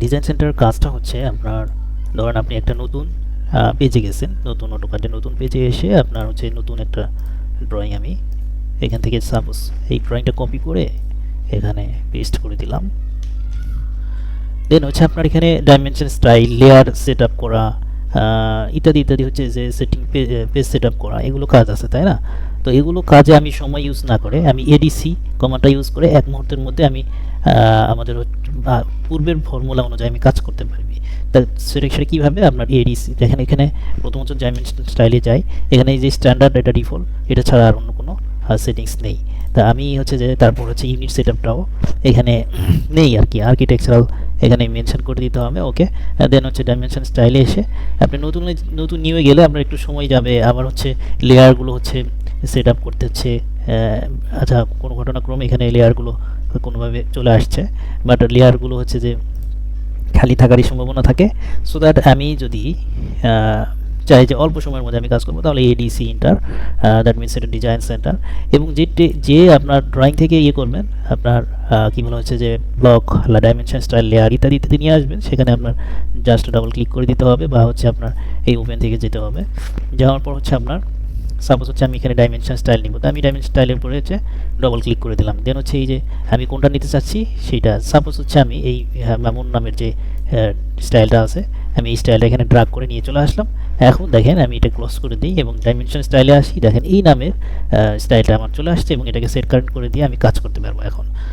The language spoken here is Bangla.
ডিজাইন সেন্টারের কাজটা হচ্ছে আপনার ধরেন আপনি একটা নতুন পেজে গেছেন, নতুন অটোক্যাডে নতুন পেজে এসে আপনার হচ্ছে নতুন একটা ড্রয়িং আমি এখান থেকে সাপোজ এই ড্রয়িংটা কপি করে এখানে পেস্ট করে দিলাম। দেন হচ্ছে আপনার এখানে dimension, style, layer set up করা ইত্যাদি ইত্যাদি হচ্ছে যে সেটিং, পেজ সেট আপ করা, এগুলো কাজ আছে তাই না? তো এগুলো কাজে আমি সময় ইউজ না করে আমি এডিসি কমান্ডটা ইউজ করে এক মুহূর্তের মধ্যে আমি আমাদের পূর্বের ফর্মুলা অনুযায়ী আমি কাজ করতে পারবি। তা সেটা কীভাবে? আপনার এডিসি দেখেন, এখানে প্রথমত ডাইমেনশন স্টাইলে যাই, এখানে এই যে স্ট্যান্ডার্ড, এটা ডিফল্ট, এটা ছাড়া আর অন্য কোনো সেটিংস নেই। তা আমি হচ্ছে যে তারপর হচ্ছে ইউনিট সেট আপটাও এখানে নেই আর কি, আর্কিটেকচারাল এখানে মেনশন করে দিতে হবে। ওকে, দেন হচ্ছে ডাইমেনশন স্টাইলে এসে আপনি নতুন নতুন নিউয়ে গেলে আপনার একটু সময় যাবে, আবার হচ্ছে লেয়ারগুলো হচ্ছে সেট আপ করতে হচ্ছে। আচ্ছা, কোনো ঘটনাক্রমে এখানে লেয়ারগুলো কোনোভাবে চলে আসছে, বাট লেয়ারগুলো হচ্ছে যে খালি থাকারই সম্ভাবনা থাকে। সো দ্যাট আমি যদি চাই যে অল্প সময়ের মধ্যে আমি কাজ করবো, তাহলে এডিসি ইন্টার, দ্যাট মিনস এটা ডিজাইন সেন্টার, এবং যে আপনার ড্রয়িং থেকে ইয়ে করবেন, আপনার কী বলা হচ্ছে যে ব্লক, ডাইমেনশন, স্টাইল, লেয়ার ইত্যাদি ইত্যাদি নিয়ে আসবেন, সেখানে আপনার জাস্ট ডাবল ক্লিক করে দিতে হবে, বা হচ্ছে আপনার এই ওপেন থেকে যেতে হবে। যাওয়ার পর হচ্ছে আপনার সাপোজ হচ্ছে আমি এখানে ডাইমেনশন স্টাইল নিব, তো আমি ডাইমেনশন স্টাইলের উপরে হচ্ছে ডবল ক্লিক করে দিলাম। দেন হচ্ছে এই যে আমি কোনটা নিতে চাচ্ছি সেইটা, সাপোজ হচ্ছে আমি এই মামুন নামের যে স্টাইলটা আছে, আমি এই স্টাইলটা এখানে ড্রাগ করে নিয়ে চলে আসলাম। এখন দেখেন আমি এটা ক্লোজ করে দিই এবং ডাইমেনশন স্টাইলে আসি, দেখেন এই নামের স্টাইলটা আমার চলে আসছে এবং এটাকে সেট কারেন্ট করে দিয়ে আমি কাজ করতে পারবো এখন।